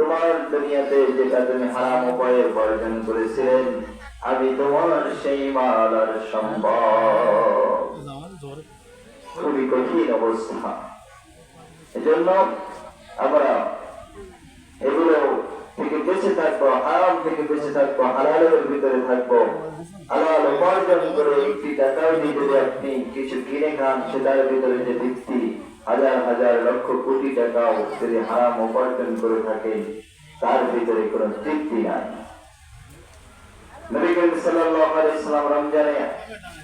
তোমার দুনিয়াতে যেটা তুমি হারাম উপায়ে উপার্জন করেছিলেন, আমি তোমার সেই মাল আর সম্পদ। খুবই কঠিন অবস্থা। এজন্য আমরা এগুলো থেকে বেঁচে থাকবো, হারাম থেকে বেঁচে থাকবো, হালালের ভিতরে থাকবো। হালাল উপার্জন করে একটি টাকাও দিয়ে যদি আপনি কিছু কিনে খান, সেটার ভিতরে যে তৃপ্তি, হাজার হাজার লক্ষ কোটি টাকাও যদি হারাম উপার্জন করে থাকেন, তার ভিতরে কোনো তৃপ্তি নাই। নবী করিম সাল্লাল্লাহু আলাইহি ওয়াসাল্লাম রমজানে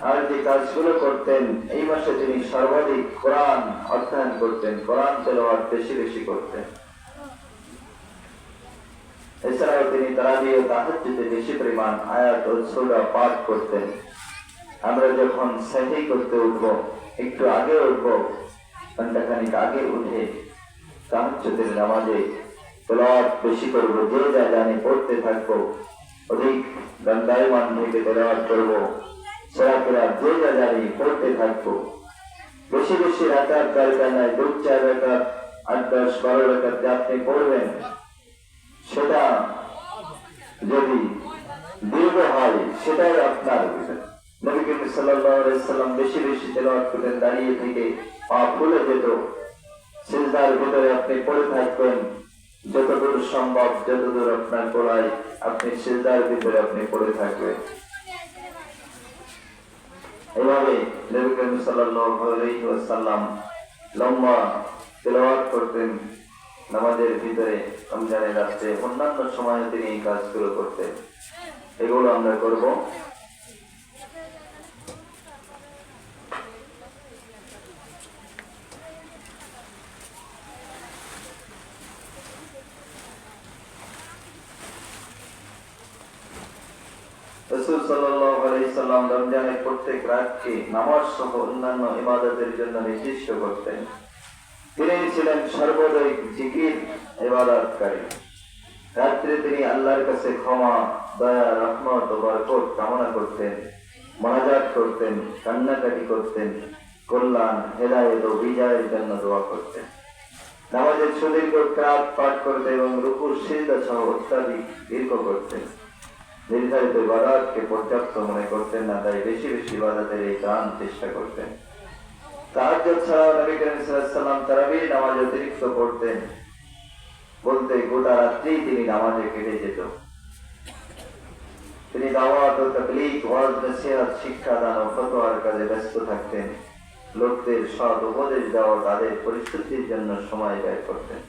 আর যে কাজগুলো করতেন, এই মাসে তিনি সর্বাধিক কোরআন অধ্যয়ন করতেন, কোরআন তেলাওয়াত বেশি বেশি করতেন। এছাড়াও তিনি তারাবি ও তাহাজ্জুদে বেশি পরিমাণ আয়াত ও সূরা পাঠ করতেন। আমরা যখন সেহরি করতে উঠবো, একটু আগে উঠবো, ঘন্টাখানিক আগে উঠে তাহাজ্জুদের নামাজে তেলাওয়াত বেশি করবো, যে যা জানি পড়তে থাকবো, অধিক দণ্ডায়মান থেকে তেলাওয়াত করবো, সূরা কিরাত যে যা জানি পড়তে থাকবো। বেশি বেশি রাকাত দরকার নাই, 2-4 রাকাত, 8-10-12 রাকাত যা আপনি পড়বেন, সেটা যদি দীর্ঘ হয় সেটাই আপনার বিষয়। নবী করিম সাল্লাল্লাহু আলাইহি ওয়াসাল্লাম বেশি বেশি তেলাওয়াত করতেন, দাঁড়িয়ে থেকে পা ফুলে যেত। সিজদার ভিতরে আপনি পড়ে থাকবেন, যতদূর সম্ভব, যতদূর আপনার পড়ায়, আপনি সিজদার ভিতরে আপনি পড়ে থাকবেন। এভাবে নবী করিম সাল্লাল্লাহু আলাইহি ওয়াসাল্লাম লম্বা তেলাওয়াত করতেন নামাজের ভিতরে, রমজানের রাত্রে, অন্যান্য সময়ে তিনি এই কাজগুলো করতেন। এগুলো আমরা করব। রাসূল সাল্লাল্লাহু আলাইহি ওয়াসাল্লাম রমজানের প্রত্যেক রাতকে নামাজ সহ অন্যান্য ইবাদতের জন্য নির্দিষ্ট করতেন। তিনি ছিলেন সর্বদাই জিকির ইবাদতকারী। রাত্রে তিনি আল্লাহর কাছে ক্ষমা, দয়া, রহমত ও বরকত কামনা করতেন, মুনাজাত করতেন, কান্নাকাটি করতেন, কল্যাণ, হেদায়েত ও বিজয়ের জন্য দোয়া করতেন। নামাজের সুদীর্ঘ কিরাত পাঠ করতেন এবং রুকু, সিজদা সহ অত্যাধিক দীর্ঘ করতেন। নির্ধারিত ইবাদতকে পর্যাপ্ত মনে করতেন না, তাই বেশি বেশি ইবাদতের এই গান চেষ্টা করতেন। তাহাজ্জুদ ছাড়াও নবী করিম সাল্লাল্লাহু আলাইহি ওয়াসাল্লাম তারাবির নামাজ অতিরিক্ত পড়তেন, বলতে গোটা রাত্রি তিনি নামাজে কেটে যেত। তিনি দাওয়াত ও তাবলীগ, ওয়াজ, নসিহত, শিক্ষাদান ও ফতোয়ার কাজে ব্যস্ত থাকতেন। লোকদের সৎ উপদেশ দেওয়া, তাদের পরিশুদ্ধির জন্য সময় ব্যয় করতেন।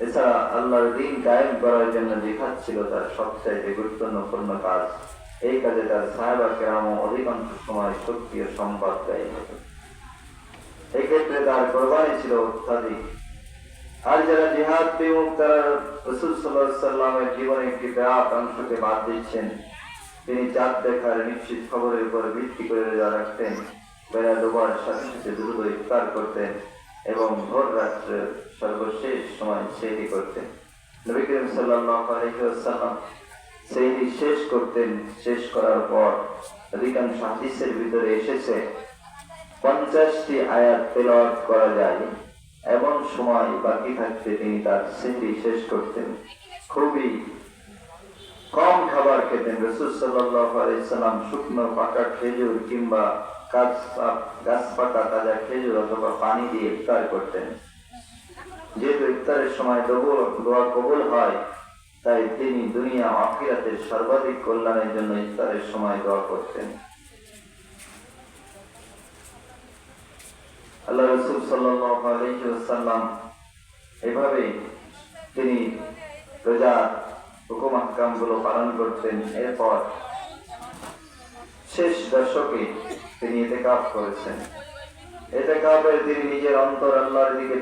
এছাড়া আল্লাহর দ্বীন কায়েম করার জন্য জিহাদ ছিল তার সবচাইতে গুরুত্বপূর্ণ কাজ। এই কাজে তার সাহাবা কেরাম অধিকাংশ সময় শক্তি ও সম্পদ ব্যয় হতো। এই ক্ষেত্রে তার কোরবানি ছিল অত্যাধিক। আর যারা জিহাদ বিমুখ, তারা রাসূল সাল্লাল্লাহু আলাইহি ওয়াসাল্লামের জীবনের একটি বিরাট অংশকে বাদ দিচ্ছেন। তিনি চাঁদ দেখার নিশ্চিত খবরের উপর ভিত্তি করে রোজা রাখতেন, বেলা ডোবার সাথে সাথে দ্রুত ইফতার করতেন এবং ভোর রাত্রের সর্বশেষ সময় সেহরি করতেন। নবী করিম সাল্লাল্লাহু আলাইহি ওয়াসাল্লাম সেহরি শেষ করতেন। শেষ করার পর অধিকাংশ হাদিসের ভিতরে এসেছে 50টি আয়াত তেলাওয়াত করা যায়, এমন সময় বাকি থাকতে তিনি তার সেহরি শেষ করতেন। খুবই কম খাবার খেতেন। রাসূল সাল্লাল্লাহু আলাইহি ওয়াসাল্লাম শুকনো পাকা খেজুর কিংবা গাছ পাকা তাজা খেজুর অথবা পানি দিয়ে ইফতার করতেন। যেহেতু ইফতারের সময় দোয়া কবুল হয়, তাই তিনি দুনিয়া ও আখিরাতের সর্বাধিক কল্যাণের জন্য ইফতারের সময় দোয়া করতেন। আল্লাহ রাসূল সাল্লাল্লাহু আলাইহি ওয়াসাল্লাম এভাবে তিনি রোজা হুকুম আহকাম গুলো পালন করতেন। এরপর শেষ দশকে তিনি ইতিকাফ করেছেন। ইতিকাফে তিনি নিজের অন্তর আল্লাহর দিকে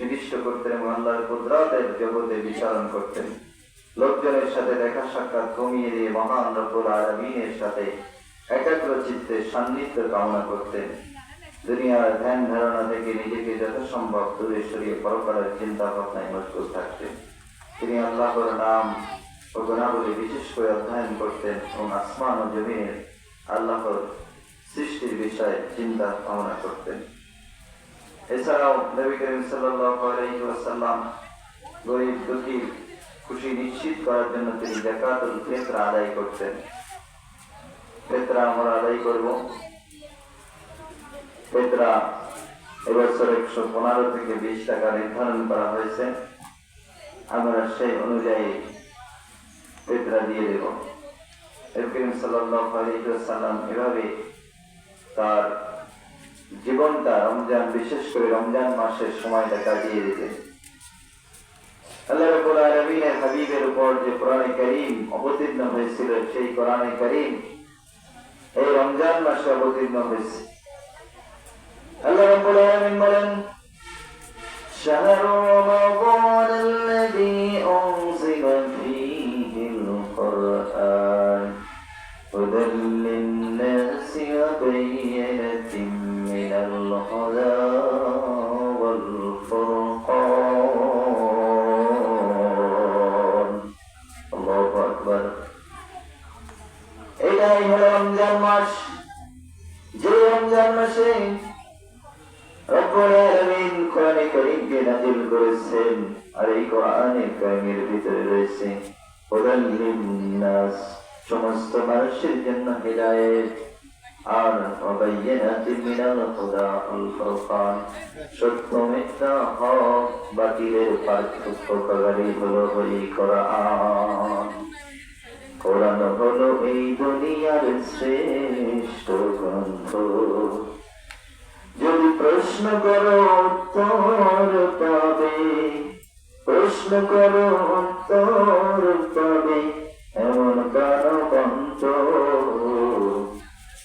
নিবিষ্ট করতেন এবং আল্লাহর কুদরতের জগতে বিচরণ করতেন। লোকজনের সাথে দেখা সাক্ষাৎ কমিয়ে দিয়ে মহান রব্বুল আলামিনের সাথে একাগ্র চিত্তে সান্নিধ্য কামনা করতেন। দুনিয়ার ধ্যান ধারণা থেকে নিজেকে যথাসম্ভব দূরে সরিয়ে পরকালের চিন্তা ভাবনায় মশগুল থাকতেন। তিনি আল্লাহর নাম ও গুণাবলী বিশেষ করে অধ্যয়ন করতেন এবং আসমান ও জমিনের আল্লাহর সৃষ্টির বিষয়ে চিন্তা ভাবনা করতেন। এছাড়াও নবী করিম সাল্লাল্লাহু আলাইহি ওয়াসাল্লাম গরীব দুঃখী খুশি নিশ্চিত করার জন্য তিনি যাকাতুল ফিতর আদায় করতেন। ফিতরা আমরা আদায় করব। ফিতরা এবছর 115 থেকে 20 টাকা নির্ধারণ করা হয়েছে। আমরা সেই অনুযায়ী ফিতরা দিয়ে দেব। নবী করিম সাল্লাল্লাহু আলাইহি ওয়াসাল্লাম এভাবে তার জীবনটা রমজান, বিশেষ করে রমজান মাসের সময়টা কাটিয়ে দিতেন। আল্লাহ রাব্বুল আলামিনের হাবিবের উপর যে কোরআনে কারীম অবতীর্ণ হয়েছিল, সেই কোরআনে কারীম এই রমজান মাসে অবতীর্ণ হয়েছে। আল্লাহ রাব্বুল আলামিন বলেন, শাহরু রমাদানাল্লাযী উনজিলা ফীহিল কুরআন হুদাল লিন-নাসি ওয়া বায়্যিনাতিন মিনাল হুদা ওয়াল ফুরকান। আল্লাহু আকবার। এটাই হলো রমজান মাস, যে রমজান মাসে রব্বুল আলামিন কোরআনে কারীমকে নাযিল করেছেন। আর এই কোরআনে কারীমের ভিতরে রয়েছে হুদাল লিন-নাস, সমস্ত মানুষের জন্য হিদায়াত, আর ওয়াবাইয়িনাতিন মিনাল হুদা ওয়াল ফুরকান, সত্য মিথ্যা, হক বাতিলের পার্থক্যকারী হলো এই কোরআন। কোরআন হলো এই দুনিয়ার শ্রেষ্ঠ গ্রন্থ। যদি প্রশ্ন করো উত্তর পাবে, প্রশ্ন করো উত্তর পাবে, এমন প্রাণবন্ত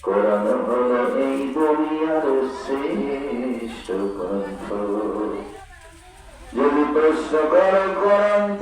কোরআন হলো এই দুনিয়ার শ্রেষ্ঠ গ্রন্থ। যদি প্রশ্ন করো কোরআন